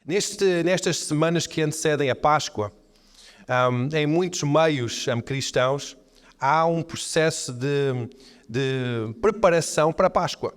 Nestas semanas que antecedem a Páscoa, em muitos meios cristãos, há um processo de preparação para a Páscoa.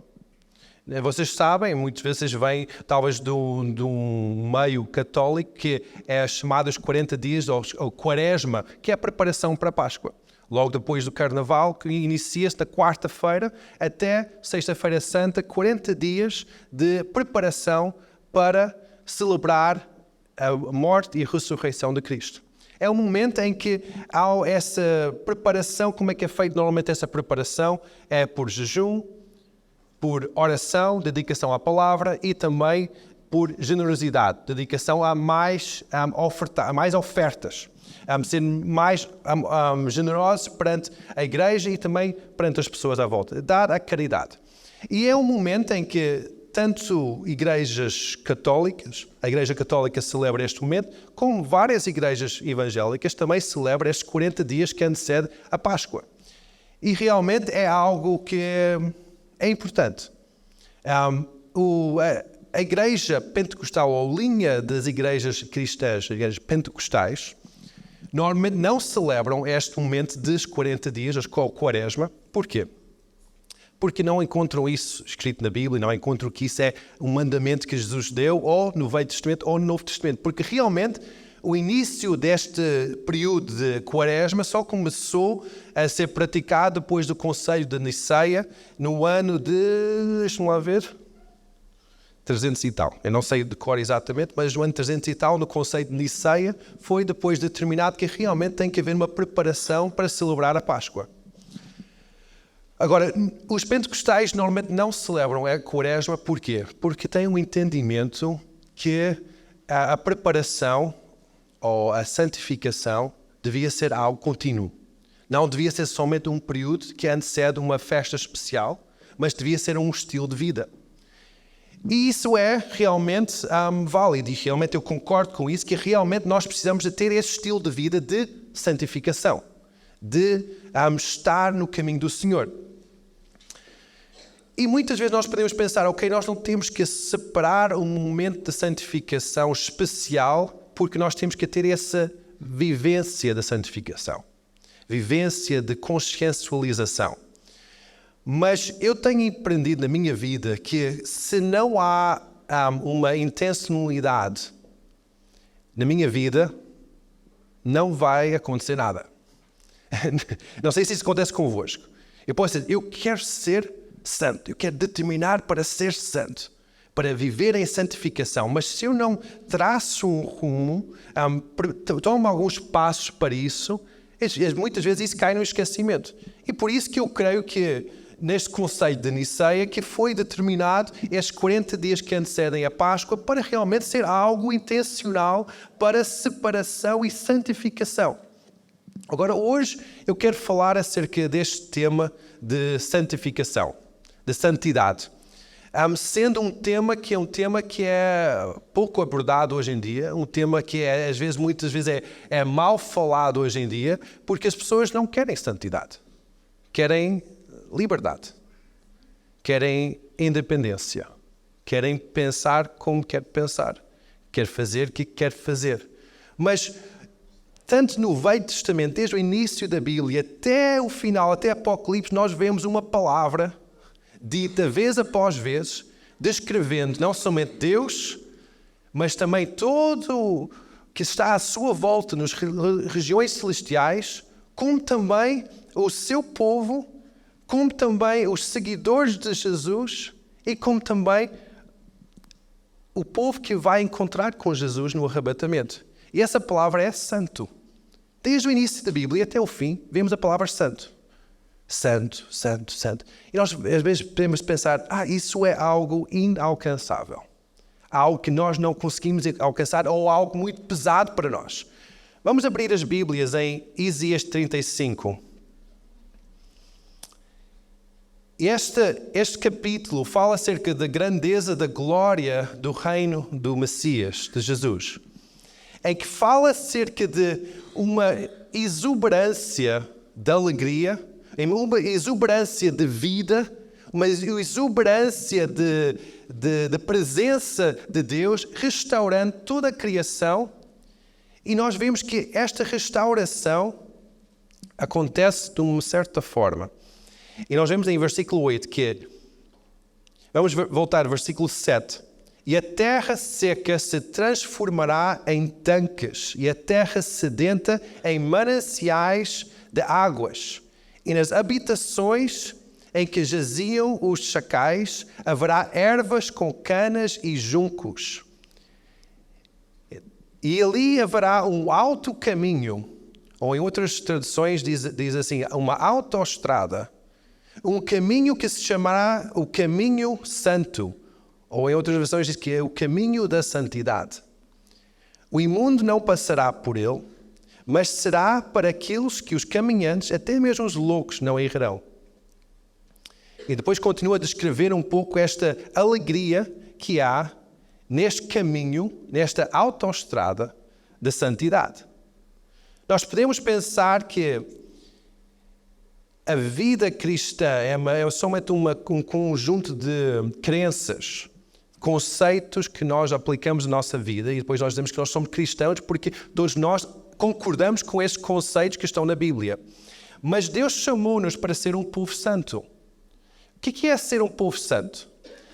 Vocês sabem, muitas vezes vêm talvez de um meio católico que é chamado os 40 dias ou Quaresma, que é a preparação para a Páscoa. Logo depois do Carnaval, que inicia-se da quarta-feira até sexta-feira santa, 40 dias de preparação para celebrar a morte e a ressurreição de Cristo. É um momento em que há essa preparação. Como é que é feito normalmente essa preparação? É por jejum, por oração, dedicação à palavra e também por generosidade, dedicação a mais ofertas, ser mais generosos perante a igreja e também perante as pessoas à volta, dar a caridade. E é um momento em que tanto igrejas católicas, a Igreja Católica celebra este momento, como várias igrejas evangélicas também celebram estes 40 dias que antecedem a Páscoa. E realmente é algo que é importante. A Igreja Pentecostal, ou linha das igrejas cristãs, as igrejas pentecostais, normalmente não celebram este momento dos 40 dias, a Quaresma. Porquê? Porque não encontram isso escrito na Bíblia, não encontram que isso é um mandamento que Jesus deu, ou no Velho Testamento ou no Novo Testamento. Porque realmente o início deste período de Quaresma só começou a ser praticado depois do Concílio de Niceia, no ano de, deixa-me lá ver, 300 e tal. Eu não sei de cor exatamente, mas no ano 300 e tal, no Concílio de Niceia, foi depois determinado que realmente tem que haver uma preparação para celebrar a Páscoa. Agora, os pentecostais normalmente não celebram a Quaresma. Porquê? Porque têm um entendimento que a preparação ou a santificação devia ser algo contínuo. Não devia ser somente um período que antecede uma festa especial, mas devia ser um estilo de vida. E isso é realmente válido, e realmente eu concordo com isso, que realmente nós precisamos de ter esse estilo de vida de santificação, de estar no caminho do Senhor. E muitas vezes nós podemos pensar, ok, nós não temos que separar um momento de santificação especial, porque nós temos que ter essa vivência da santificação, vivência de consciencialização. Mas eu tenho aprendido na minha vida que se não há uma intencionalidade na minha vida, não vai acontecer nada. Não sei se isso acontece convosco. Eu posso dizer, eu quero ser santo, eu quero determinar para ser santo, para viver em santificação, mas se eu não traço um rumo, tomo alguns passos para isso, muitas vezes isso cai no esquecimento. E por isso que eu creio que neste Concílio de Niceia que foi determinado estes 40 dias que antecedem a Páscoa para realmente ser algo intencional para separação e santificação. Agora, hoje eu quero falar acerca deste tema de santificação, de santidade. Sendo um tema que é pouco abordado hoje em dia, um tema que muitas vezes é mal falado hoje em dia, porque as pessoas não querem santidade, querem liberdade, querem independência, querem pensar como quer pensar, quer fazer o que quer fazer. Mas tanto no Velho Testamento, desde o início da Bíblia até o final, até Apocalipse, nós vemos uma palavra dita vez após vez, descrevendo não somente Deus, mas também todo que está à sua volta nas regiões celestiais, como também o seu povo, como também os seguidores de Jesus e como também o povo que vai encontrar com Jesus no arrebatamento. E essa palavra é santo. Desde o início da Bíblia até o fim, vemos a palavra santo. Santo, santo, santo. E nós às vezes podemos pensar, isso é algo inalcançável. Algo que nós não conseguimos alcançar ou algo muito pesado para nós. Vamos abrir as Bíblias em Isaías 35. Este capítulo fala acerca da grandeza, da glória do reino do Messias, de Jesus. Em que fala acerca de uma exuberância de alegria, uma exuberância de vida, uma exuberância da presença de Deus restaurando toda a criação. E nós vemos que esta restauração acontece de uma certa forma. E nós vemos em versículo 8 que... Vamos voltar ao versículo 7. E a terra seca se transformará em tanques, e a terra sedenta em mananciais de águas. E nas habitações em que jaziam os chacais haverá ervas com canas e juncos. E ali haverá um alto caminho, ou em outras traduções diz assim, uma autoestrada, um caminho que se chamará o caminho santo, ou em outras versões diz que é o caminho da santidade. O imundo não passará por ele, mas será para aqueles que os caminhantes, até mesmo os loucos, não errarão. E depois continua a descrever um pouco esta alegria que há neste caminho, nesta autoestrada da santidade. Nós podemos pensar que a vida cristã é somente um conjunto de crenças, conceitos que nós aplicamos na nossa vida e depois nós dizemos que nós somos cristãos porque todos nós concordamos com esses conceitos que estão na Bíblia. Mas Deus chamou-nos para ser um povo santo. O que é ser um povo santo?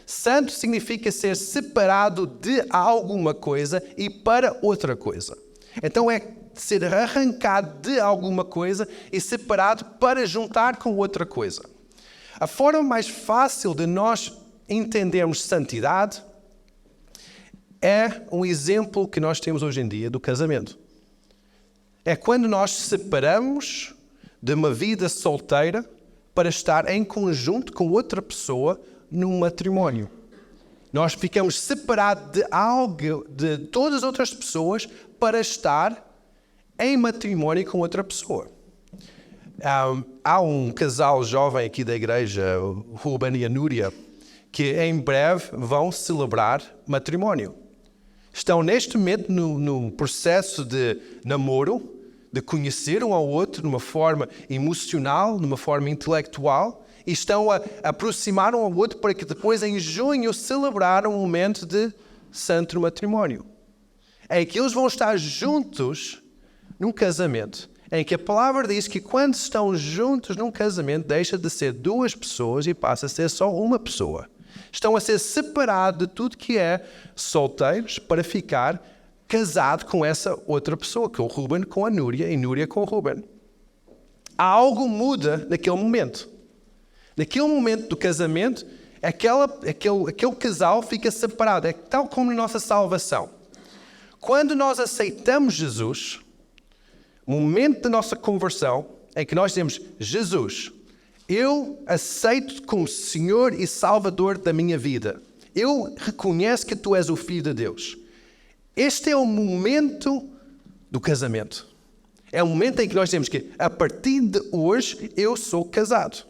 Santo significa ser separado de alguma coisa e para outra coisa. Então é ser arrancado de alguma coisa e separado para juntar com outra coisa. A forma mais fácil de nós entendermos santidade é um exemplo que nós temos hoje em dia do casamento. É quando nós separamos de uma vida solteira para estar em conjunto com outra pessoa num matrimónio. Nós ficamos separados de algo, de todas as outras pessoas para estar em matrimónio com outra pessoa. Há um casal jovem aqui da igreja, o Ruben e a Núria, que em breve vão celebrar matrimónio. Estão neste momento no processo de namoro, de conhecer um ao outro de uma forma emocional, de uma forma intelectual, e estão a aproximar um ao outro para que depois, em junho, celebrar um momento de santo matrimónio. Em que eles vão estar juntos num casamento, em que a palavra diz que quando estão juntos num casamento, deixa de ser duas pessoas e passa a ser só uma pessoa. Estão a ser separados de tudo que é solteiros para ficar casado com essa outra pessoa, que é o Ruben com a Núria e Núria com o Ruben. Algo muda naquele momento. Naquele momento do casamento, aquele casal fica separado. É tal como na nossa salvação. Quando nós aceitamos Jesus, o momento da nossa conversão, em que nós dizemos, Jesus, eu aceito como Senhor e Salvador da minha vida. Eu reconheço que Tu és o Filho de Deus. Este é o momento do casamento. É o momento em que nós dizemos que, a partir de hoje, eu sou casado.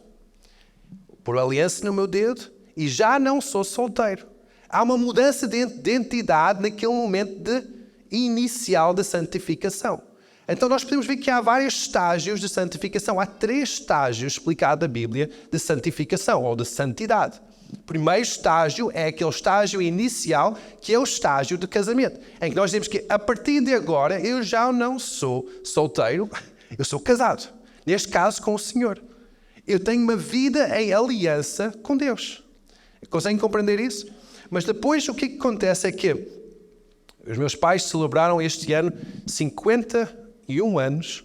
Por aliança no meu dedo e já não sou solteiro. Há uma mudança de identidade naquele momento inicial da santificação. Então nós podemos ver que há vários estágios de santificação. Há 3 estágios explicados na Bíblia de santificação ou de santidade. O primeiro estágio é aquele estágio inicial, que é o estágio do casamento, em que nós dizemos que a partir de agora eu já não sou solteiro, eu sou casado. Neste caso com o Senhor. Eu tenho uma vida em aliança com Deus. Conseguem compreender isso? Mas depois o que acontece é que os meus pais celebraram este ano 51 anos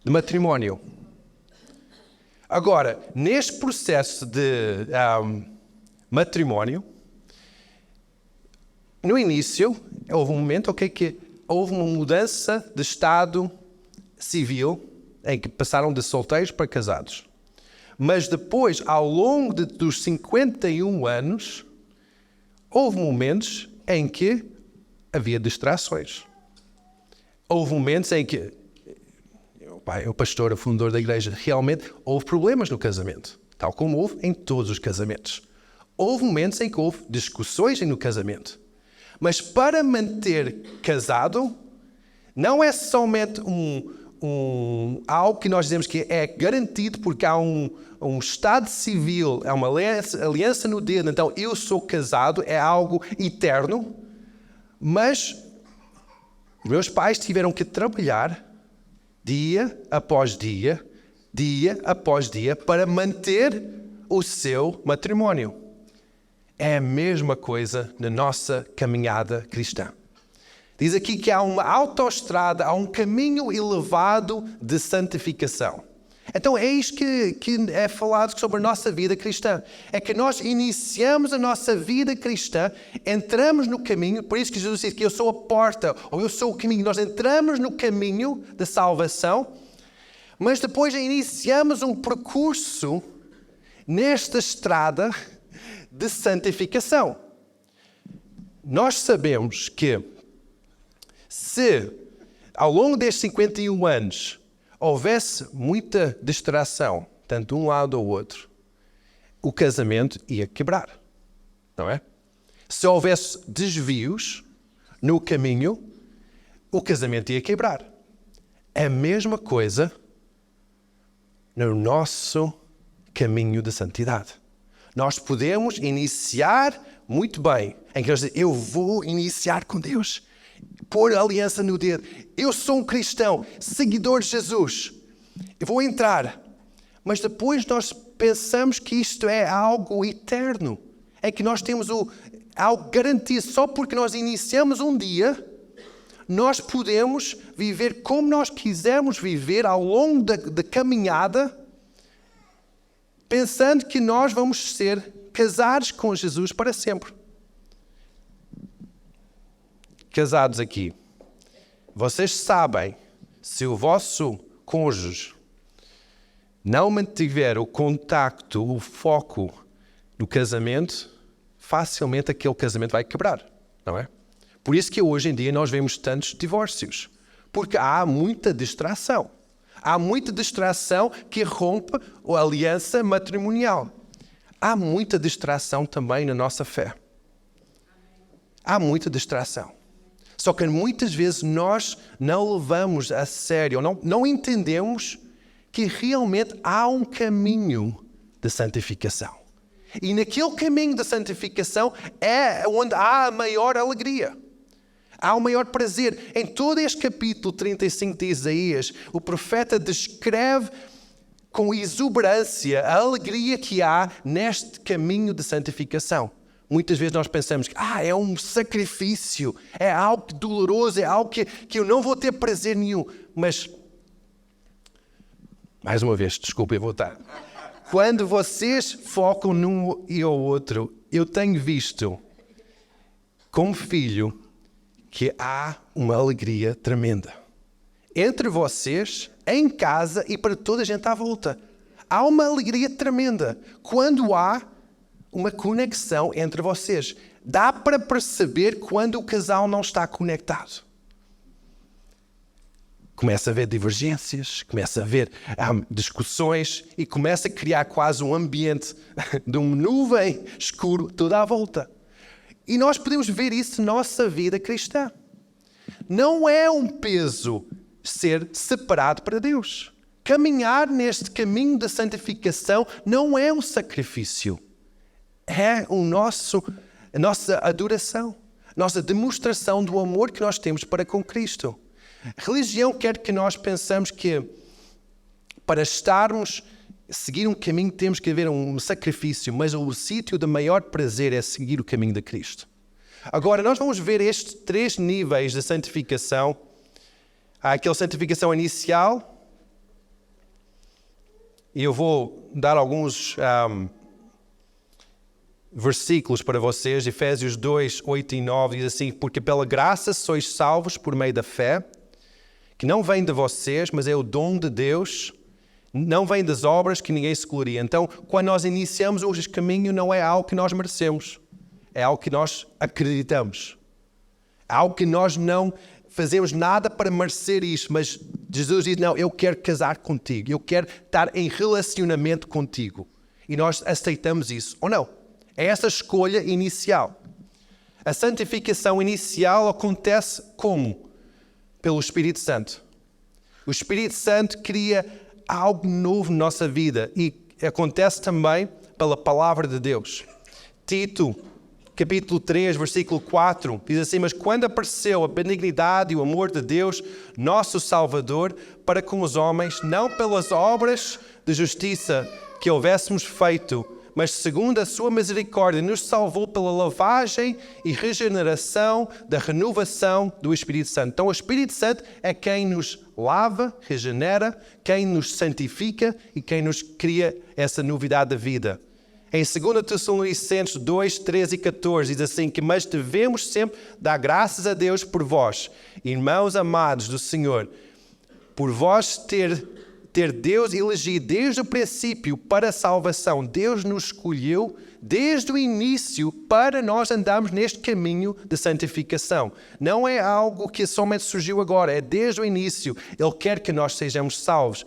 de matrimónio. Agora, neste processo de matrimónio, no início, houve um momento que houve uma mudança de estado civil, em que passaram de solteiros para casados. Mas depois, ao longo dos 51 anos, houve momentos em que havia distrações. Houve momentos em que o pastor, o fundador da igreja, realmente houve problemas no casamento, tal como houve em todos os casamentos. Houve momentos em que houve discussões no casamento. Mas para manter casado, não é somente algo que nós dizemos que é garantido porque há um estado civil, é uma aliança no dedo, então eu sou casado, é algo eterno, mas meus pais tiveram que trabalhar dia após dia após dia, para manter o seu matrimónio. É a mesma coisa na nossa caminhada cristã. Diz aqui que há uma autoestrada, há um caminho elevado de santificação. Então é isto que é falado sobre a nossa vida cristã. É que nós iniciamos a nossa vida cristã, entramos no caminho, por isso que Jesus diz que eu sou a porta, ou eu sou o caminho. Nós entramos no caminho da salvação, mas depois iniciamos um percurso nesta estrada de santificação. Nós sabemos que se ao longo destes 51 anos houvesse muita distração, tanto de um lado ou outro, o casamento ia quebrar, não é? Se houvesse desvios no caminho, o casamento ia quebrar. É a mesma coisa no nosso caminho de santidade. Nós podemos iniciar muito bem, em que nós dizemos, eu vou iniciar com Deus, pôr a aliança no dedo. Eu sou um cristão, seguidor de Jesus. Eu vou entrar. Mas depois nós pensamos que isto é algo eterno. É que nós temos algo garantido. Só porque nós iniciamos um dia, nós podemos viver como nós quisermos viver ao longo da caminhada, pensando que nós vamos ser casados com Jesus para sempre. Casados aqui, vocês sabem, se o vosso cônjuge não mantiver o contacto, o foco no casamento, facilmente aquele casamento vai quebrar, não é? Por isso que hoje em dia nós vemos tantos divórcios, porque há muita distração. Há muita distração que rompe a aliança matrimonial. Há muita distração também na nossa fé. Há muita distração. Só que muitas vezes nós não levamos a sério, não entendemos que realmente há um caminho de santificação. E naquele caminho de santificação é onde há a maior alegria. Há o maior prazer. Em todo este capítulo 35 de Isaías, o profeta descreve com exuberância a alegria que há neste caminho de santificação. Muitas vezes nós pensamos que é um sacrifício, é algo doloroso, é algo que eu não vou ter prazer nenhum. Mas, mais uma vez, desculpa, eu vou estar. Quando vocês focam num e ao outro, eu tenho visto, como filho, que há uma alegria tremenda. Entre vocês, em casa e para toda a gente à volta. Há uma alegria tremenda. Quando há uma conexão entre vocês. Dá para perceber quando o casal não está conectado. Começa a haver divergências, começa a haver discussões e começa a criar quase um ambiente de uma nuvem escuro toda à volta. E nós podemos ver isso na nossa vida cristã. Não é um peso ser separado para Deus. Caminhar neste caminho da santificação não é um sacrifício. É a nossa adoração, nossa demonstração do amor que nós temos para com Cristo. A religião quer que nós pensamos que para seguir um caminho temos que haver um sacrifício, mas o sítio de maior prazer é seguir o caminho de Cristo. Agora, nós vamos ver estes 3 níveis de santificação. Há aquela santificação inicial, e eu vou dar alguns versículos para vocês. Efésios 2, 8 e 9 diz assim: porque pela graça sois salvos por meio da fé, que não vem de vocês, mas é o dom de Deus, não vem das obras, que ninguém se glorie. Então, quando nós iniciamos hoje o caminho, não é algo que nós merecemos, é algo que nós acreditamos. É algo que nós não fazemos nada para merecer isto, mas Jesus diz, não, eu quero casar contigo, eu quero estar em relacionamento contigo. E nós aceitamos isso, ou não? É essa escolha inicial. A santificação inicial acontece como? Pelo Espírito Santo. O Espírito Santo cria algo novo na nossa vida e acontece também pela palavra de Deus. Tito, capítulo 3, versículo 4, diz assim: mas quando apareceu a benignidade e o amor de Deus, nosso Salvador, para com os homens, não pelas obras de justiça que houvéssemos feito, mas segundo a sua misericórdia, nos salvou pela lavagem e regeneração da renovação do Espírito Santo. Então o Espírito Santo é quem nos lava, regenera, quem nos santifica e quem nos cria essa novidade da vida. Em 2 Tessalonicenses 2, 13 e 14 diz assim que mas devemos sempre dar graças a Deus por vós, irmãos amados do Senhor, por vós ter Deus elegido desde o princípio para a salvação. Deus nos escolheu desde o início para nós andarmos neste caminho de santificação. Não é algo que somente surgiu agora, é desde o início. Ele quer que nós sejamos salvos.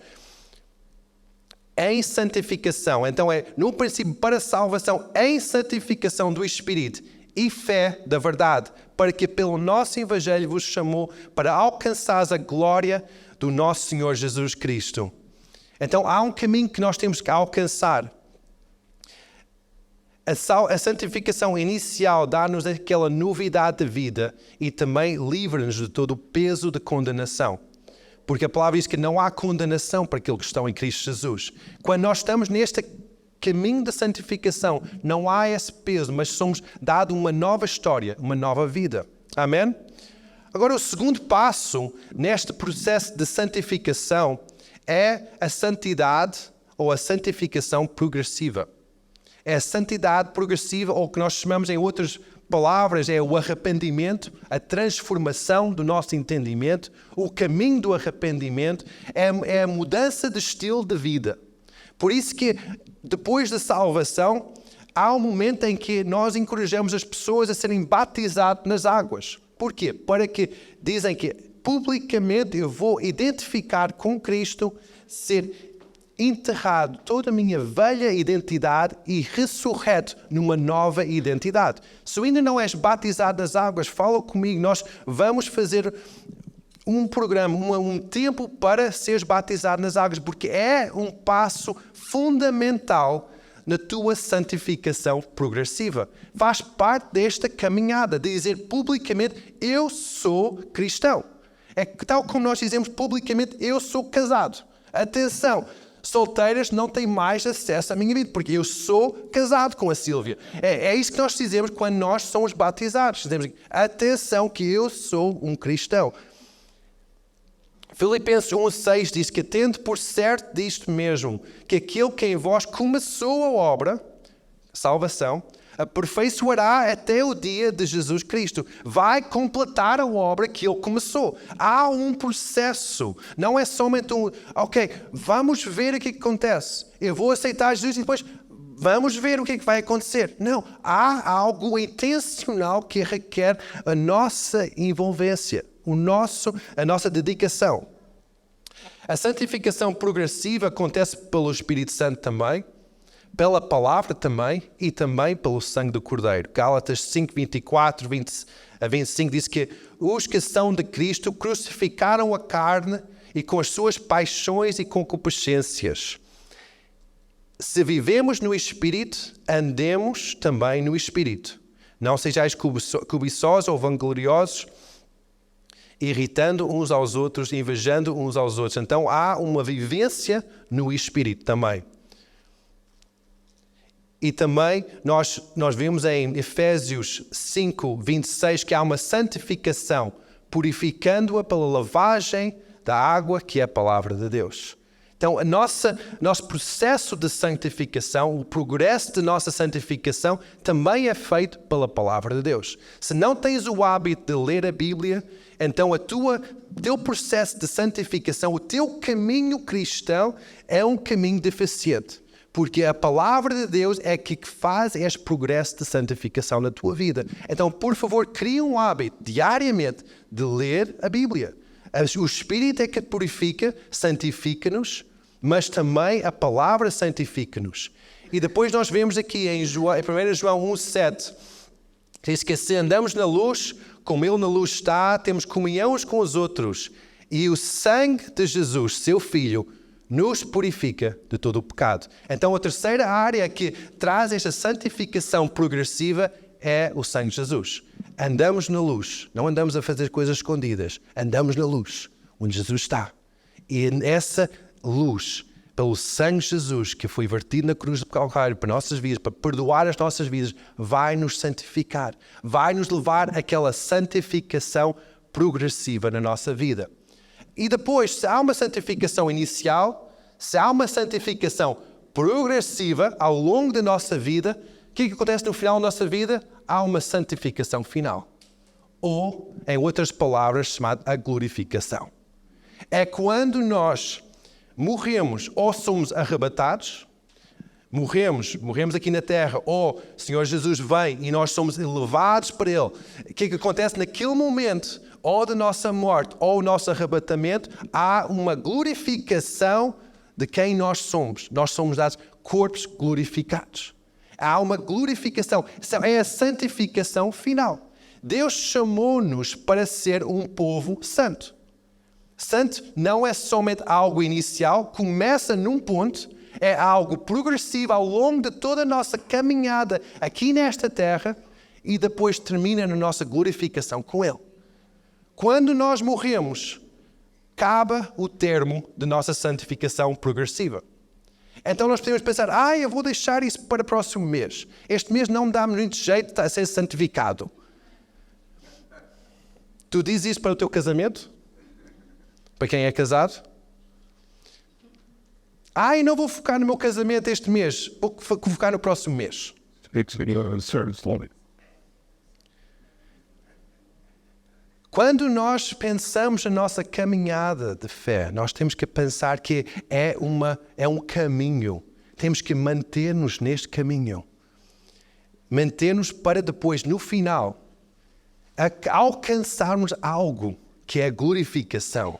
Em santificação, então é no princípio para a salvação, em santificação do Espírito e fé da verdade, para que pelo nosso Evangelho vos chamou para alcançar a glória do nosso Senhor Jesus Cristo. Então há um caminho que nós temos que alcançar. A santificação inicial dá-nos aquela novidade de vida e também livra-nos de todo o peso da condenação. Porque a palavra diz que não há condenação para aqueles que estão em Cristo Jesus. Quando nós estamos neste caminho da santificação, não há esse peso, mas somos dados uma nova história, uma nova vida. Amém? Agora, o segundo passo neste processo de santificação é a santidade ou a santificação progressiva. É a santidade progressiva, ou o que nós chamamos em outras palavras, é o arrependimento, a transformação do nosso entendimento, o caminho do arrependimento, é a mudança de estilo de vida. Por isso que depois da salvação, há um momento em que nós encorajamos as pessoas a serem batizadas nas águas. Por quê? Para que dizem que publicamente eu vou identificar com Cristo, ser enterrado toda a minha velha identidade e ressurreto numa nova identidade. Se ainda não és batizado nas águas, fala comigo, nós vamos fazer um programa, um tempo para seres batizado nas águas, porque é um passo fundamental na tua santificação progressiva. Faz parte desta caminhada, de dizer publicamente, eu sou cristão. É tal como nós dizemos publicamente, eu sou casado. Atenção, solteiras não têm mais acesso à minha vida, porque eu sou casado com a Sílvia. É isso que nós dizemos quando nós somos batizados. Dizemos, atenção que eu sou um cristão. Filipenses 1,6 diz que tendo por certo disto mesmo, que aquele que em vós começou a obra, salvação, aperfeiçoará até o dia de Jesus Cristo. Vai completar a obra que ele começou. Há um processo. Não é somente ok, vamos ver o que acontece. Eu vou aceitar Jesus e depois vamos ver o que vai acontecer. Não, há algo intencional que requer a nossa envolvência, a nossa dedicação. A santificação progressiva acontece pelo Espírito Santo também, pela palavra também e também pelo sangue do Cordeiro. Gálatas 5, 24 a 25 diz que os que são de Cristo crucificaram a carne e com as suas paixões e concupiscências. Se vivemos no Espírito, andemos também no Espírito. Não sejais cobiçosos ou vangloriosos, irritando uns aos outros, invejando uns aos outros. Então há uma vivência no Espírito também. E também nós vemos em Efésios 5, 26 que há uma santificação, purificando-a pela lavagem da água que é a palavra de Deus. Então, nosso processo de santificação, o progresso de nossa santificação também é feito pela palavra de Deus. Se não tens o hábito de ler a Bíblia, então o teu processo de santificação, o teu caminho cristão é um caminho deficiente. Porque a palavra de Deus é que faz este progresso de santificação na tua vida. Então, por favor, crie um hábito diariamente de ler a Bíblia. O Espírito é que purifica, santifica-nos, mas também a palavra santifica-nos. E depois nós vemos aqui em 1 João 1,7, diz que se andamos na luz, como Ele na luz está, temos comunhão uns com os outros. E o sangue de Jesus, seu Filho, nos purifica de todo o pecado. Então a terceira área que traz esta santificação progressiva é o sangue de Jesus. Andamos na luz, não andamos a fazer coisas escondidas, andamos na luz, onde Jesus está. E essa luz, pelo sangue de Jesus, que foi vertido na cruz do Calvário para nossas vidas, para perdoar as nossas vidas, vai nos santificar, vai nos levar àquela santificação progressiva na nossa vida. E depois, se há uma santificação inicial, se há uma santificação progressiva ao longo da nossa vida, o que acontece no final da nossa vida? Há uma santificação final. Ou, em outras palavras, chamada a glorificação. É quando nós morremos ou somos arrebatados, morremos aqui na terra, ou o Senhor Jesus vem e nós somos elevados para Ele. O que acontece naquele momento, ou da nossa morte, ou o nosso arrebatamento, há uma glorificação de quem nós somos. Nós somos dados corpos glorificados. Há uma glorificação. É a santificação final. Deus chamou-nos para ser um povo santo. Santo não é somente algo inicial, começa num ponto, é algo progressivo ao longo de toda a nossa caminhada aqui nesta terra e depois termina na nossa glorificação com Ele. Quando nós morremos, acaba o termo de nossa santificação progressiva. Então nós podemos pensar, eu vou deixar isso para o próximo mês. Este mês não me dá muito jeito a ser santificado. Tu dizes isso para o teu casamento? Para quem é casado? Não vou focar no meu casamento este mês, vou focar no próximo mês. Quando nós pensamos na nossa caminhada de fé, nós temos que pensar que é um caminho. Temos que manter-nos neste caminho. Manter-nos para depois, no final, alcançarmos algo que é a glorificação,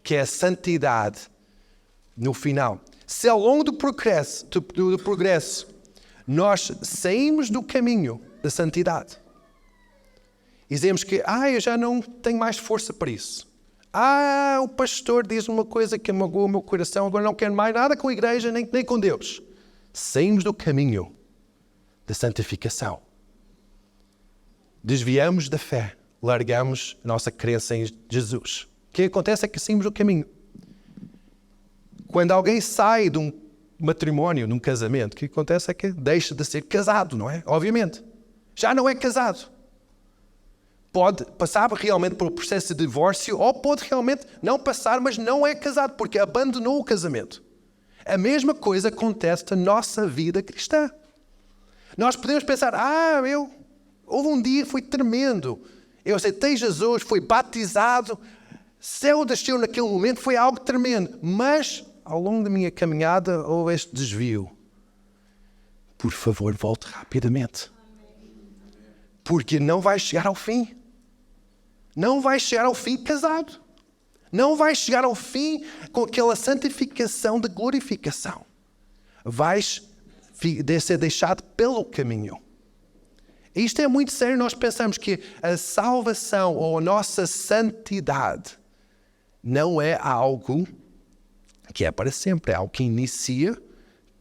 que é a santidade no final. Se ao longo do progresso nós saímos do caminho da santidade, e dizemos que, eu já não tenho mais força para isso. O pastor diz uma coisa que magoou o meu coração, agora não quero mais nada com a igreja, nem com Deus. Saímos do caminho da santificação. Desviamos da fé, largamos a nossa crença em Jesus. O que acontece é que saímos do caminho. Quando alguém sai de um matrimónio, de um casamento, o que acontece é que deixa de ser casado, não é? Obviamente. Já não é casado. Pode passar realmente por um processo de divórcio ou pode realmente não passar, mas não é casado, porque abandonou o casamento. A mesma coisa acontece na nossa vida cristã. Nós podemos pensar, houve um dia que foi tremendo. Eu aceitei Jesus, fui batizado, céu desceu naquele momento, foi algo tremendo. Mas, ao longo da minha caminhada, houve este desvio. Por favor, volte rapidamente. Porque não vai chegar ao fim. Não vai chegar ao fim casado. Não vai chegar ao fim com aquela santificação de glorificação. Vais ser deixado pelo caminho. Isto é muito sério. Nós pensamos que a salvação ou a nossa santidade não é algo que é para sempre. É algo que inicia,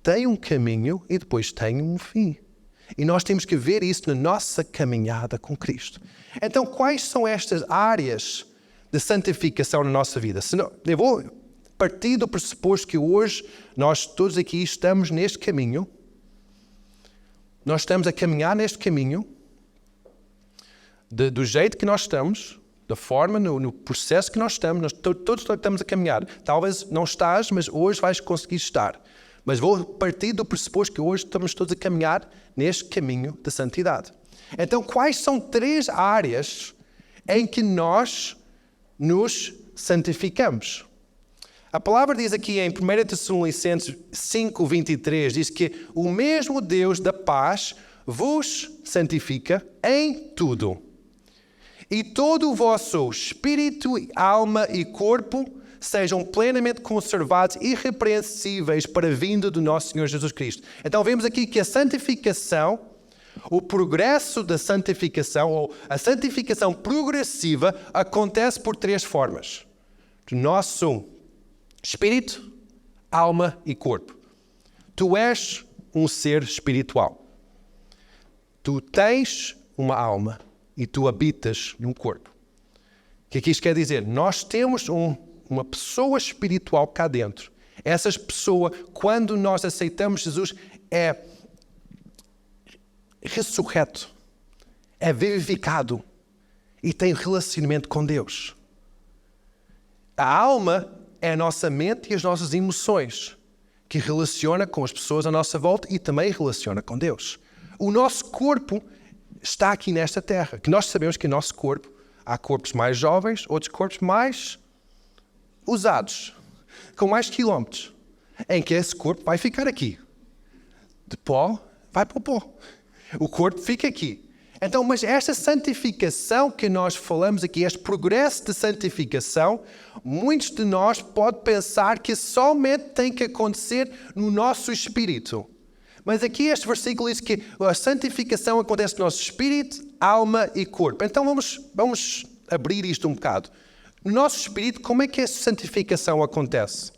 tem um caminho e depois tem um fim. E nós temos que ver isso na nossa caminhada com Cristo. Então, quais são estas áreas de santificação na nossa vida? Eu vou partir do pressuposto que hoje nós todos aqui estamos neste caminho. Nós estamos a caminhar neste caminho do jeito que nós estamos, da forma, no processo que nós estamos. Nós todos estamos a caminhar. Talvez não estás, mas hoje vais conseguir estar. Mas vou partir do pressuposto que hoje estamos todos a caminhar neste caminho da santidade. Então, quais são 3 áreas em que nós nos santificamos? A palavra diz aqui em 1 Tessalonicenses 5:23, diz que o mesmo Deus da paz vos santifica em tudo. E todo o vosso espírito, alma e corpo sejam plenamente conservados e irrepreensíveis para a vinda do nosso Senhor Jesus Cristo. Então vemos aqui que a santificação, o progresso da santificação, ou a santificação progressiva, acontece por 3 formas. do nosso espírito, alma e corpo. Tu és um ser espiritual. Tu tens uma alma e tu habitas num corpo. O que é que isto quer dizer? Nós temos uma pessoa espiritual cá dentro. Essa pessoa, quando nós aceitamos Jesus, é ressurreto, é vivificado e tem relacionamento com Deus. A alma é a nossa mente e as nossas emoções, que relaciona com as pessoas à nossa volta e também relaciona com Deus. O nosso corpo está aqui nesta terra, que nós sabemos que o nosso corpo, há corpos mais jovens, outros corpos mais usados, com mais quilómetros, em que esse corpo vai ficar aqui. De pó, vai para o pó. O corpo fica aqui. Então, mas esta santificação que nós falamos aqui, este progresso de santificação, muitos de nós podem pensar que somente tem que acontecer no nosso espírito. Mas aqui este versículo diz que a santificação acontece no nosso espírito, alma e corpo. Então vamos abrir isto um bocado. No nosso espírito, como é que essa santificação acontece?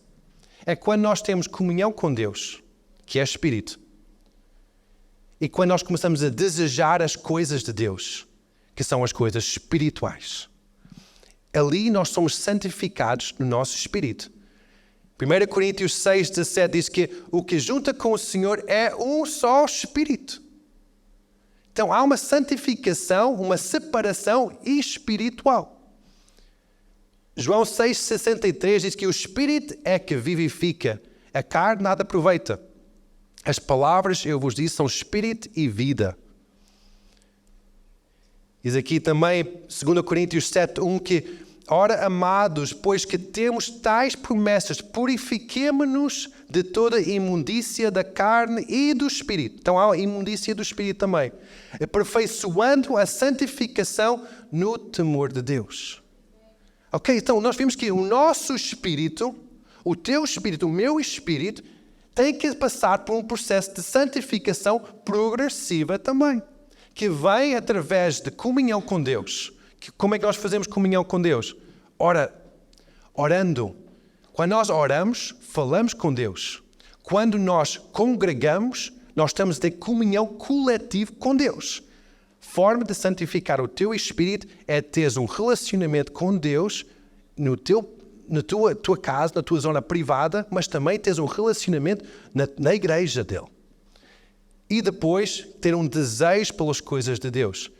É quando nós temos comunhão com Deus, que é espírito. E quando nós começamos a desejar as coisas de Deus, que são as coisas espirituais. Ali nós somos santificados no nosso espírito. 1 Coríntios 6:17 diz que o que junta com o Senhor é um só espírito. Então há uma santificação, uma separação espiritual. João 6:63 diz que o espírito é que vivifica, a carne nada aproveita. As palavras, eu vos disse, são espírito e vida. Diz aqui também, 2 Coríntios 7:1, que, ora, amados, pois que temos tais promessas, purifiquemo-nos de toda imundícia da carne e do espírito. Então há a imundícia do espírito também. Aperfeiçoando a santificação no temor de Deus. Ok, então nós vimos que o nosso espírito, o teu espírito, o meu espírito, tem que passar por um processo de santificação progressiva também, que vem através de comunhão com Deus. Como é que nós fazemos comunhão com Deus? Orando. Quando nós oramos, falamos com Deus. Quando nós congregamos, nós estamos a ter comunhão coletiva com Deus. Forma de santificar o teu espírito é teres um relacionamento com Deus na tua casa, na tua zona privada, mas também teres um relacionamento na igreja dele. E depois ter um desejo pelas coisas de Deus.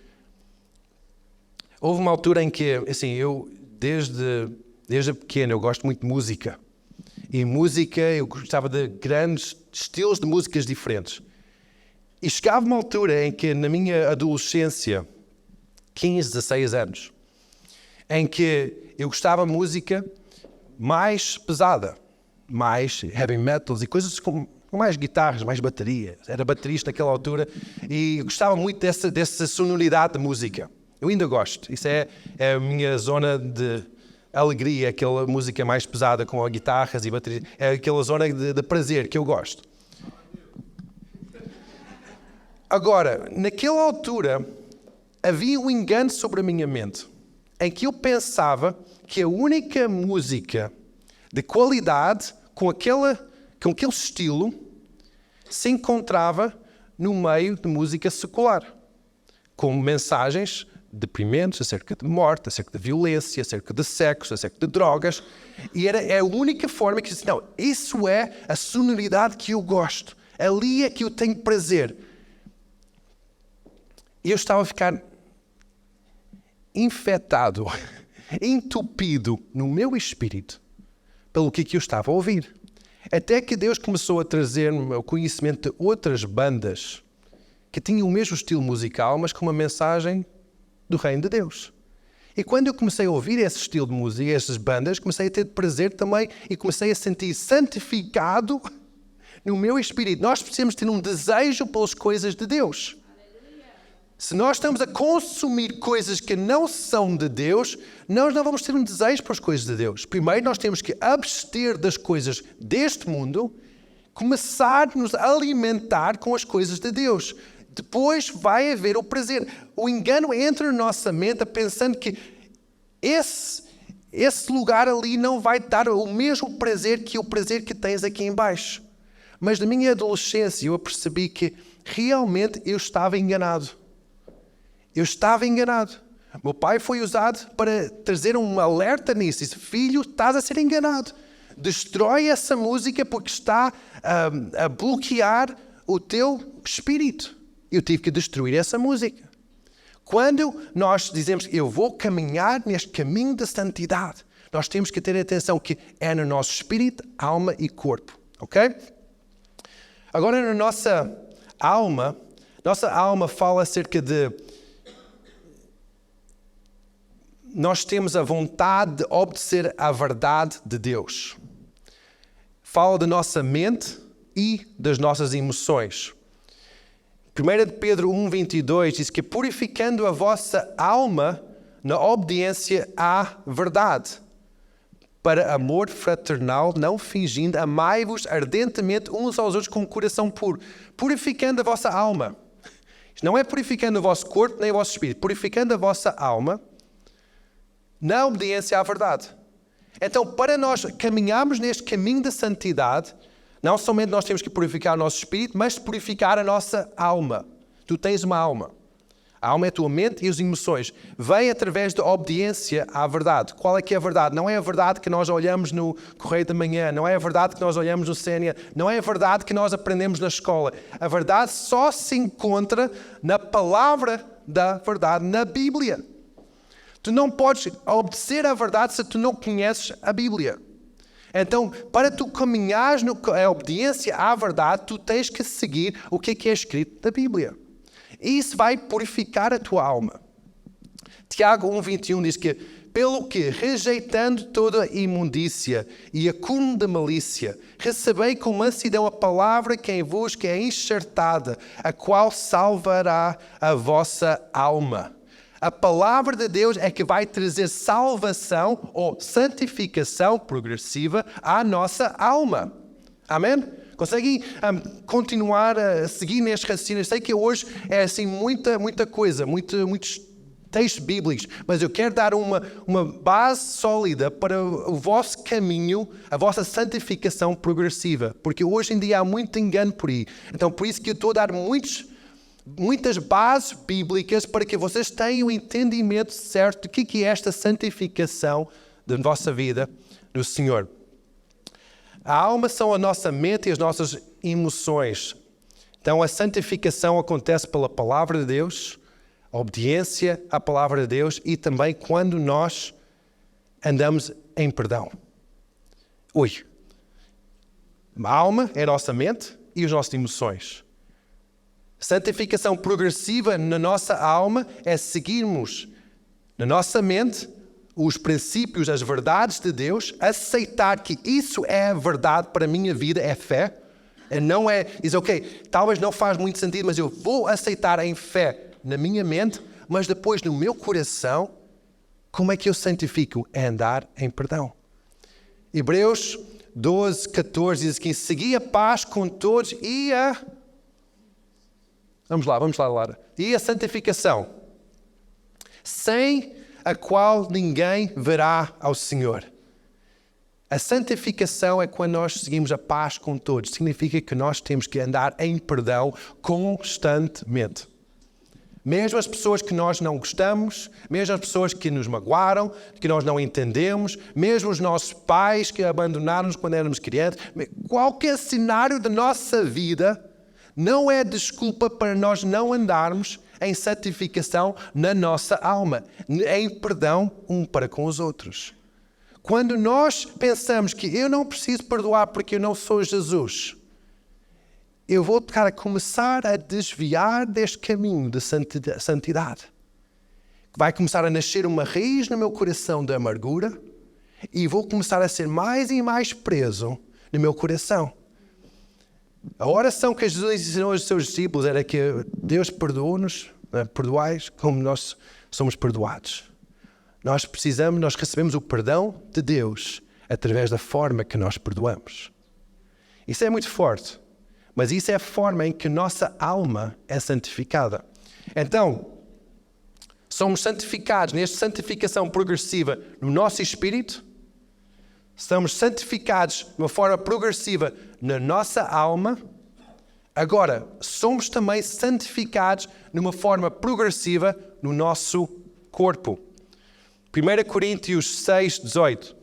Houve uma altura em que, assim, eu desde pequeno eu gosto muito de música. E música, eu gostava de grandes estilos de músicas diferentes. E chegava uma altura em que na minha adolescência, 15, 16 anos, em que eu gostava de música mais pesada, mais heavy metals e coisas com mais guitarras, mais bateria. Era baterista naquela altura e eu gostava muito dessa sonoridade de música. Eu ainda gosto. Isso é a minha zona de alegria, aquela música mais pesada com guitarras e baterias. É aquela zona de prazer que eu gosto. Agora, naquela altura, havia um engano sobre a minha mente, em que eu pensava que a única música de qualidade com aquele estilo se encontrava no meio de música secular, com mensagens deprimentes acerca de morte, acerca de violência, acerca de sexo, acerca de drogas. E era a única forma que eu disse, não, isso é a sonoridade que eu gosto, ali é que eu tenho prazer. E eu estava a ficar infectado, entupido no meu espírito pelo que eu estava a ouvir. Até que Deus começou a trazer-me o conhecimento de outras bandas que tinham o mesmo estilo musical, mas com uma mensagem do reino de Deus. E quando eu comecei a ouvir esse estilo de música, essas bandas, comecei a ter prazer também e comecei a sentir santificado no meu espírito. Nós precisamos ter um desejo pelas coisas de Deus. Se nós estamos a consumir coisas que não são de Deus, nós não vamos ter um desejo para as coisas de Deus. Primeiro nós temos que abster das coisas deste mundo, começar a nos alimentar com as coisas de Deus. Depois vai haver o prazer. O engano entra na nossa mente pensando que esse lugar ali não vai dar o mesmo prazer que o prazer que tens aqui em baixo. Mas na minha adolescência eu percebi que realmente eu estava enganado. Eu estava enganado. Meu pai foi usado para trazer um alerta nisso. Disse, filho, estás a ser enganado. Destrói essa música porque está a bloquear o teu espírito. Eu tive que destruir essa música. Quando nós dizemos que eu vou caminhar neste caminho da santidade, nós temos que ter atenção que é no nosso espírito, alma e corpo. Ok? Agora, na nossa alma fala acerca de nós temos a vontade de obedecer à verdade de Deus. Fala da nossa mente e das nossas emoções. 1 Pedro 1,22 diz que purificando a vossa alma na obediência à verdade, para amor fraternal, não fingindo, amai-vos ardentemente uns aos outros com o coração puro. Purificando a vossa alma. Isto não é purificando o vosso corpo nem o vosso espírito. Purificando a vossa alma na obediência à verdade. Então, para nós caminharmos neste caminho da santidade, não somente nós temos que purificar o nosso espírito, mas purificar a nossa alma. Tu tens uma alma. A alma é a tua mente e as emoções. Vem através da obediência à verdade. Qual é que é a verdade? Não é a verdade que nós olhamos no Correio da Manhã. Não é a verdade que nós olhamos no CNN. Não é a verdade que nós aprendemos na escola. A verdade só se encontra na palavra da verdade, na Bíblia. Tu não podes obedecer à verdade se tu não conheces a Bíblia. Então, para tu caminhares na obediência à verdade, tu tens que seguir o que é escrito na Bíblia. E isso vai purificar a tua alma. Tiago 1,21 diz que, pelo que, rejeitando toda a imundícia e acúmulo de malícia, recebei com mansidão a palavra que em vos que é enxertada, a qual salvará a vossa alma. A palavra de Deus é que vai trazer salvação ou santificação progressiva à nossa alma. Amém? Conseguem continuar a seguir neste raciocínio? Sei que hoje é assim muita coisa, muitos textos bíblicos, mas eu quero dar uma base sólida para o vosso caminho, a vossa santificação progressiva, porque hoje em dia há muito engano por aí. Então, por isso que eu estou a dar muitas bases bíblicas para que vocês tenham o entendimento certo do que é esta santificação da vossa vida no Senhor. A alma são a nossa mente e as nossas emoções. Então a santificação acontece pela palavra de Deus, a obediência à palavra de Deus e também quando nós andamos em perdão. A alma é a nossa mente e as nossas emoções. Santificação progressiva na nossa alma é seguirmos na nossa mente os princípios, as verdades de Deus, aceitar que isso é a verdade para a minha vida, é fé. Não é, diz, ok, talvez não faz muito sentido, mas eu vou aceitar em fé na minha mente, mas depois no meu coração, como é que eu santifico? É andar em perdão. Hebreus 12:14 diz que segui a paz com todos e a... Vamos lá, Lara. E a santificação, sem a qual ninguém verá ao Senhor. A santificação é quando nós seguimos a paz com todos. Significa que nós temos que andar em perdão constantemente. Mesmo as pessoas que nós não gostamos, mesmo as pessoas que nos magoaram, que nós não entendemos, mesmo os nossos pais que abandonaram-nos quando éramos crianças, qualquer cenário da nossa vida não é desculpa para nós não andarmos em santificação na nossa alma, em perdão um para com os outros. Quando nós pensamos que eu não preciso perdoar porque eu não sou Jesus, eu vou começar a desviar deste caminho de santidade. Vai começar a nascer uma raiz no meu coração de amargura e vou começar a ser mais e mais preso no meu coração. A oração que Jesus ensinou aos seus discípulos era que Deus perdoa-nos, perdoais como nós somos perdoados. Nós recebemos o perdão de Deus através da forma que nós perdoamos. Isso é muito forte, mas isso é a forma em que nossa alma é santificada. Então, somos santificados nesta santificação progressiva no nosso espírito, estamos santificados de uma forma progressiva na nossa alma. Agora, somos também santificados de uma forma progressiva no nosso corpo. 1 Coríntios 6, 18.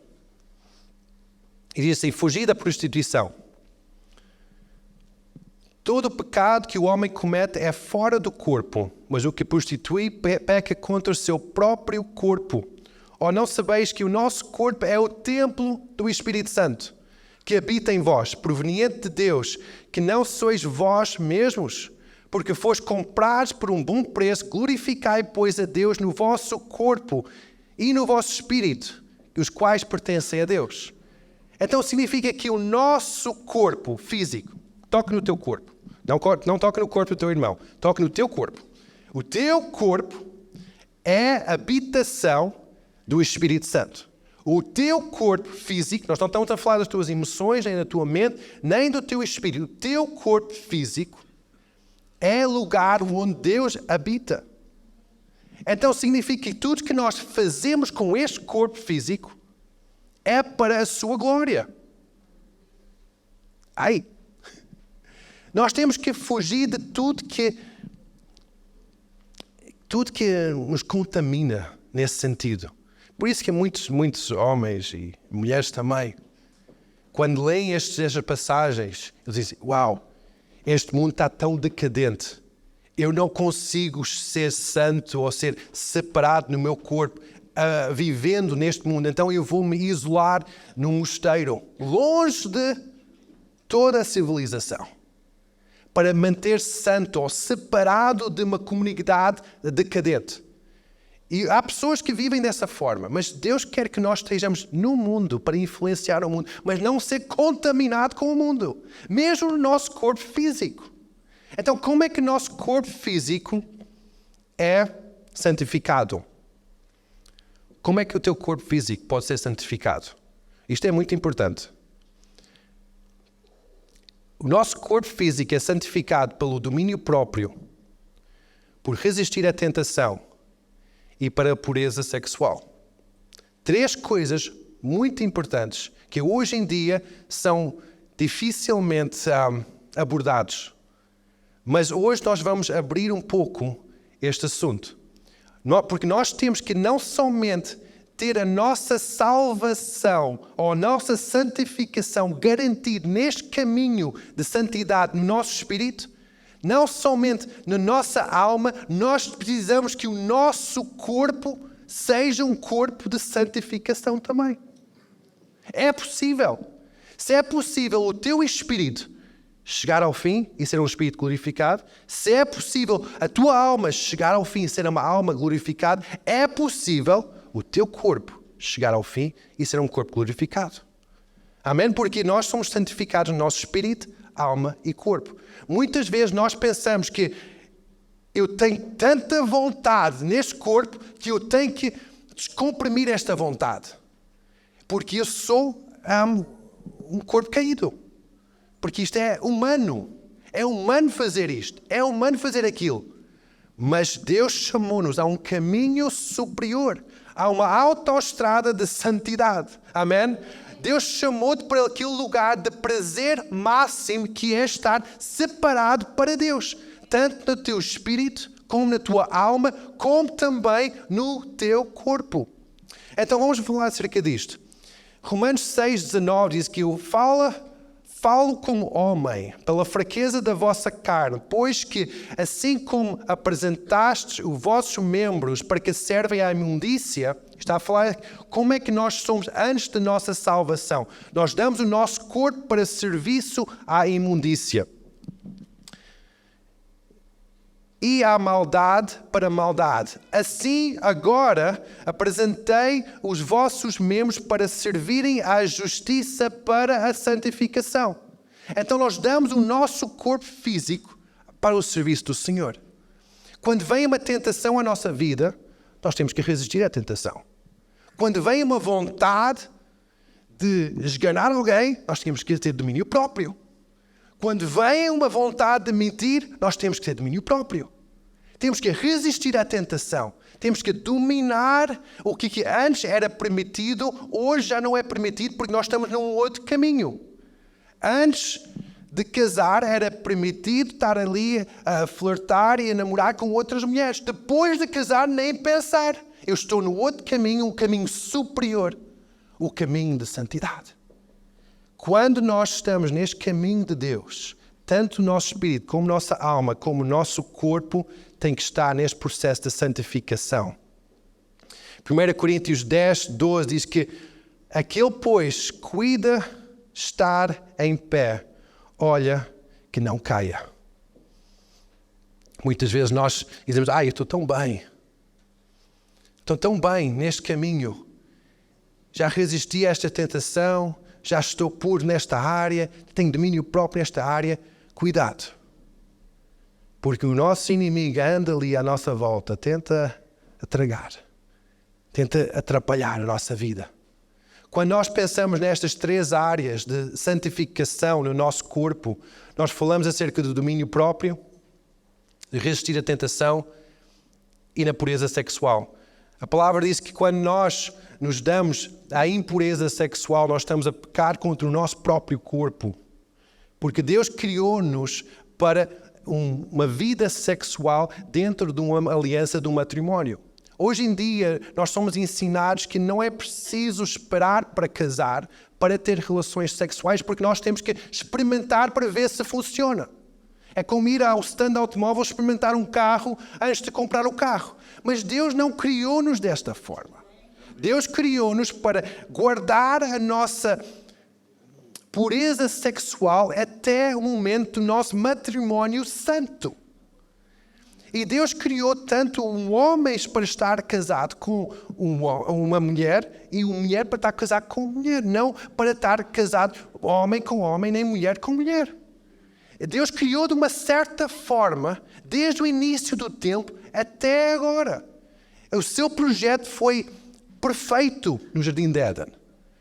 E diz assim: fugi da prostituição. Todo pecado que o homem comete é fora do corpo, mas o que prostitui peca contra o seu próprio corpo. Ou não sabeis que o nosso corpo é o templo do Espírito Santo, que habita em vós, proveniente de Deus, que não sois vós mesmos, porque foste comprados por um bom preço. Glorificai, pois, a Deus no vosso corpo e no vosso espírito, os quais pertencem a Deus. Então significa que o nosso corpo físico, toque no teu corpo, não toque no corpo do teu irmão, toque no teu corpo. O teu corpo é a habitação do Espírito Santo. O teu corpo físico, nós não estamos a falar das tuas emoções, nem da tua mente, nem do teu espírito. O teu corpo físico é lugar onde Deus habita. Então significa que tudo que nós fazemos com este corpo físico é para a sua glória. Nós temos que fugir de tudo que nos contamina nesse sentido. Por isso que muitos homens e mulheres também, quando leem estas passagens, eles dizem: uau, este mundo está tão decadente. Eu não consigo ser santo ou ser separado no meu corpo, vivendo neste mundo. Então eu vou me isolar num mosteiro, longe de toda a civilização, para manter-se santo ou separado de uma comunidade decadente. E há pessoas que vivem dessa forma, mas Deus quer que nós estejamos no mundo para influenciar o mundo, mas não ser contaminado com o mundo, mesmo no nosso corpo físico. Então, como é que o nosso corpo físico é santificado? Como é que o teu corpo físico pode ser santificado? Isto é muito importante. O nosso corpo físico é santificado pelo domínio próprio, por resistir à tentação e para a pureza sexual. 3 coisas muito importantes que hoje em dia são dificilmente abordados. Mas hoje nós vamos abrir um pouco este assunto. Porque nós temos que não somente ter a nossa salvação ou a nossa santificação garantida neste caminho de santidade no nosso espírito, não somente na nossa alma, nós precisamos que o nosso corpo seja um corpo de santificação também. É possível. Se é possível o teu espírito chegar ao fim e ser um espírito glorificado, se é possível a tua alma chegar ao fim e ser uma alma glorificada, é possível o teu corpo chegar ao fim e ser um corpo glorificado. Amém? Porque nós somos santificados no nosso espírito, alma e corpo. Muitas vezes nós pensamos que eu tenho tanta vontade neste corpo que eu tenho que descomprimir esta vontade. Porque eu sou um corpo caído. Porque isto é humano. É humano fazer isto. É humano fazer aquilo. Mas Deus chamou-nos a um caminho superior. A uma autoestrada de santidade. Amém? Deus chamou-te para aquele lugar de prazer máximo que é estar separado para Deus. Tanto no teu espírito, como na tua alma, como também no teu corpo. Então vamos falar acerca disto. Romanos 6,19 diz que eu falo como homem, pela fraqueza da vossa carne, pois que, assim como apresentastes os vossos membros para que servem à imundícia, está a falar como é que nós somos antes da nossa salvação. Nós damos o nosso corpo para serviço à imundícia. E à maldade para maldade. Assim, agora, apresentei os vossos membros para servirem à justiça para a santificação. Então, nós damos o nosso corpo físico para o serviço do Senhor. Quando vem uma tentação à nossa vida, nós temos que resistir à tentação. Quando vem uma vontade de esganar alguém, nós temos que ter domínio próprio. Quando vem uma vontade de mentir, nós temos que ter domínio próprio. Temos que resistir à tentação. Temos que dominar o que antes era permitido, hoje já não é permitido porque nós estamos num outro caminho. Antes de casar era permitido estar ali a flertar e a namorar com outras mulheres. Depois de casar, nem pensar. Eu estou no outro caminho, um caminho superior, o caminho de santidade. Quando nós estamos neste caminho de Deus, tanto o nosso espírito, como nossa alma, como o nosso corpo, tem que estar neste processo de santificação. 1 Coríntios 10, 12 diz que aquele, pois, cuida estar em pé, olha que não caia. Muitas vezes nós dizemos, eu estou tão bem neste caminho, já resisti a esta tentação, já estou puro nesta área, tenho domínio próprio nesta área. Cuidado, porque o nosso inimigo anda ali à nossa volta, tenta atragar, tenta atrapalhar a nossa vida. Quando nós pensamos nestas 3 áreas de santificação no nosso corpo, nós falamos acerca do domínio próprio, de resistir à tentação e na pureza sexual. A palavra diz que quando nós nos damos à impureza sexual, nós estamos a pecar contra o nosso próprio corpo. Porque Deus criou-nos para uma vida sexual dentro de uma aliança, de um matrimónio. Hoje em dia, nós somos ensinados que não é preciso esperar para casar, para ter relações sexuais, porque nós temos que experimentar para ver se funciona. É como ir ao stand automóvel experimentar um carro antes de comprar o carro. Mas Deus não criou-nos desta forma. Deus criou-nos para guardar a nossa pureza sexual até o momento do nosso matrimónio santo. E Deus criou tanto um homem para estar casado com uma mulher e uma mulher para estar casado com mulher, não para estar casado homem com homem, nem mulher com mulher. Deus criou de uma certa forma, desde o início do tempo até agora. O seu projeto foi perfeito no Jardim de Éden.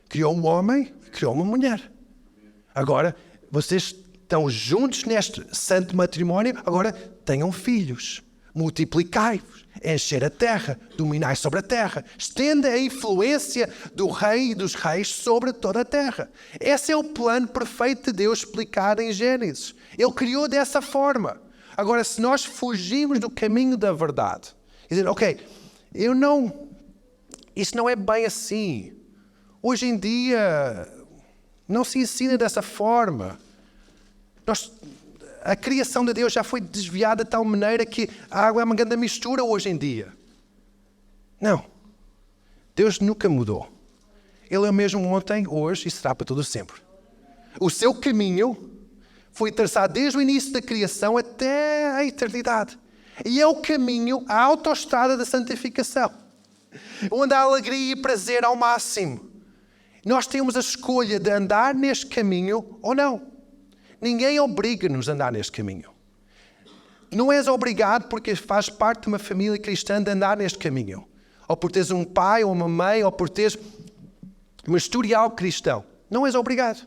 Criou um homem e criou uma mulher. Agora, vocês estão juntos neste santo matrimónio, agora tenham filhos, multiplicai-vos, encher a terra, dominai sobre a terra, estenda a influência do rei e dos reis sobre toda a terra. Esse é o plano perfeito de Deus explicado em Gênesis. Ele criou dessa forma. Agora, se nós fugimos do caminho da verdade, e dizer, isso não é bem assim. Hoje em dia não se ensina dessa forma. A criação de Deus já foi desviada de tal maneira que a água é uma grande mistura hoje em dia. Não. Deus nunca mudou. Ele é o mesmo ontem, hoje e será para todo sempre. O seu caminho foi traçado desde o início da criação até a eternidade. E é o caminho, a autoestrada da santificação, onde há alegria e prazer ao máximo. Nós temos a escolha de andar neste caminho ou não. Ninguém obriga-nos a andar neste caminho. Não és obrigado porque faz parte de uma família cristã de andar neste caminho. Ou por teres um pai ou uma mãe, ou por teres um historial cristão. Não és obrigado.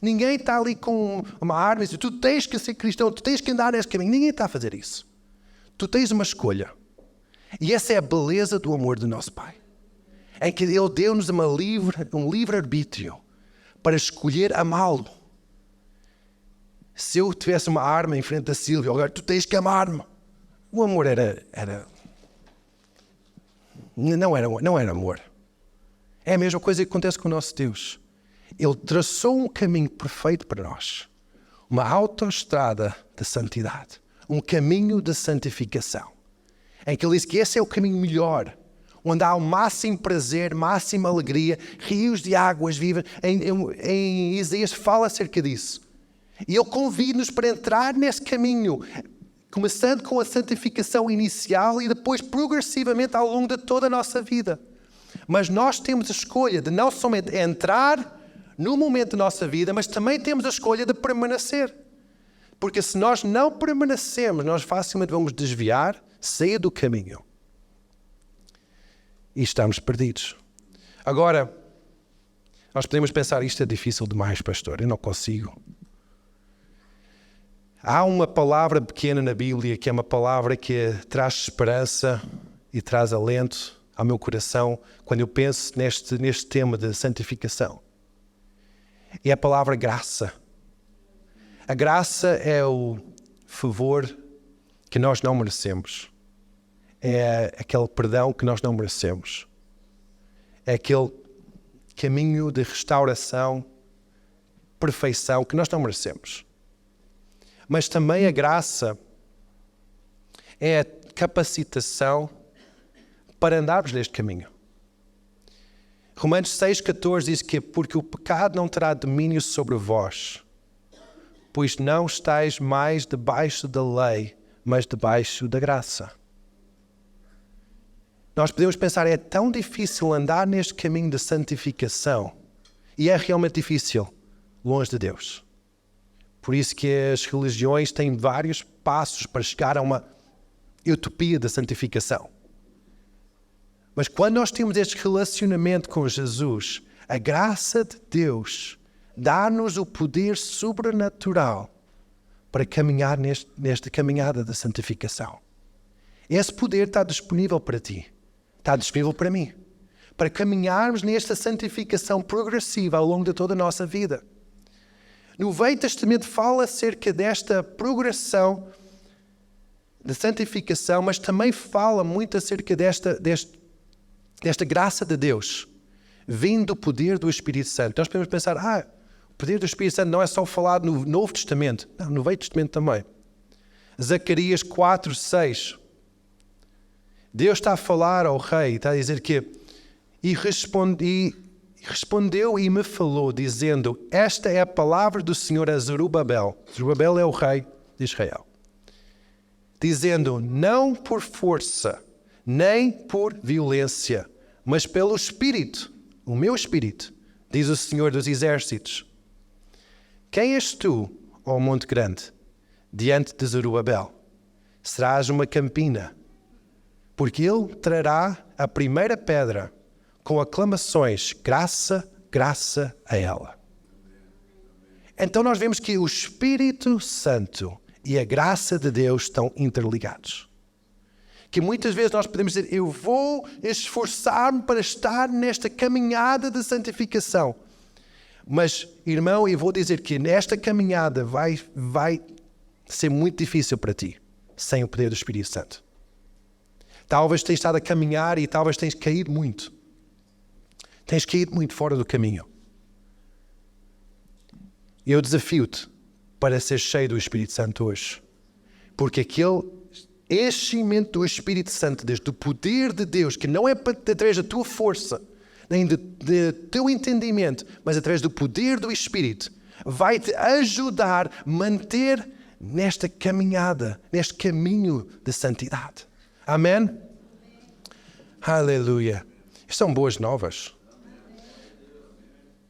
Ninguém está ali com uma arma e diz, tu tens que ser cristão, tu tens que andar neste caminho. Ninguém está a fazer isso. Tu tens uma escolha. E essa é a beleza do amor do nosso Pai. Em que Ele deu-nos um livre-arbítrio para escolher amá-lo. Se eu tivesse uma arma em frente da Sílvia, agora tu tens que amar-me. O amor não era amor. É a mesma coisa que acontece com o nosso Deus. Ele traçou um caminho perfeito para nós. Uma autoestrada de santidade. Um caminho de santificação. Em que Ele diz que esse é o caminho melhor. Onde há o máximo prazer, máxima alegria, rios de águas vivas. Em Isaías fala acerca disso. E Ele convida-nos para entrar nesse caminho, começando com a santificação inicial e depois progressivamente ao longo de toda a nossa vida. Mas nós temos a escolha de não somente entrar no momento da nossa vida, mas também temos a escolha de permanecer. Porque se nós não permanecemos, nós facilmente vamos desviar, sair do caminho. E estamos perdidos. Agora, nós podemos pensar, isto é difícil demais, pastor, eu não consigo. Há uma palavra pequena na Bíblia que é uma palavra que traz esperança e traz alento ao meu coração quando eu penso neste tema de santificação. E é a palavra graça. A graça é o favor que nós não merecemos. É aquele perdão que nós não merecemos. É aquele caminho de restauração, perfeição que nós não merecemos. Mas também a graça é a capacitação para andarmos neste caminho. Romanos 6,14 diz que porque o pecado não terá domínio sobre vós, pois não estáis mais debaixo da lei, mas debaixo da graça. Nós podemos pensar, é tão difícil andar neste caminho de santificação, e é realmente difícil, longe de Deus. Por isso que as religiões têm vários passos para chegar a uma utopia da santificação. Mas quando nós temos este relacionamento com Jesus, a graça de Deus dá-nos o poder sobrenatural para caminhar nesta caminhada da santificação. Esse poder está disponível para ti, está disponível para mim, para caminharmos nesta santificação progressiva ao longo de toda a nossa vida. No Velho Testamento fala acerca desta progressão de santificação, mas também fala muito acerca desta graça de Deus, vindo do poder do Espírito Santo. Nós podemos pensar, o poder do Espírito Santo não é só falado no Novo Testamento, não, no Velho Testamento também. Zacarias 4:6. Deus está a falar ao rei, está a dizer que respondeu e me falou, dizendo, esta é a palavra do Senhor a Zorobabel. Zorobabel é o rei de Israel. Dizendo, não por força, nem por violência, mas pelo Espírito, o meu Espírito, diz o Senhor dos Exércitos. Quem és tu, ó Monte Grande, diante de Zorobabel? Serás uma campina, porque ele trará a primeira pedra com aclamações, graça, graça a ela. Então nós vemos que o Espírito Santo e a graça de Deus estão interligados. Que muitas vezes nós podemos dizer, eu vou esforçar-me para estar nesta caminhada de santificação. Mas, irmão, eu vou dizer que nesta caminhada vai ser muito difícil para ti, sem o poder do Espírito Santo. Talvez tenhas estado a caminhar e talvez tenhas caído muito. Tens caído muito fora do caminho. Eu desafio-te para ser cheio do Espírito Santo hoje. Porque aquele enchimento do Espírito Santo, desde o poder de Deus, que não é através da tua força, nem do teu entendimento, mas através do poder do Espírito, vai te ajudar a manter nesta caminhada, neste caminho de santidade. Amém? Aleluia. Isto são boas novas,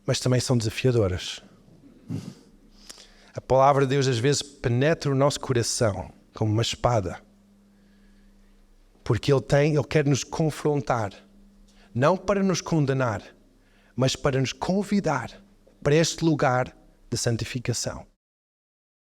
mas também são desafiadoras. A palavra de Deus às vezes penetra o nosso coração como uma espada, porque Ele quer nos confrontar, não para nos condenar, mas para nos convidar para este lugar de santificação.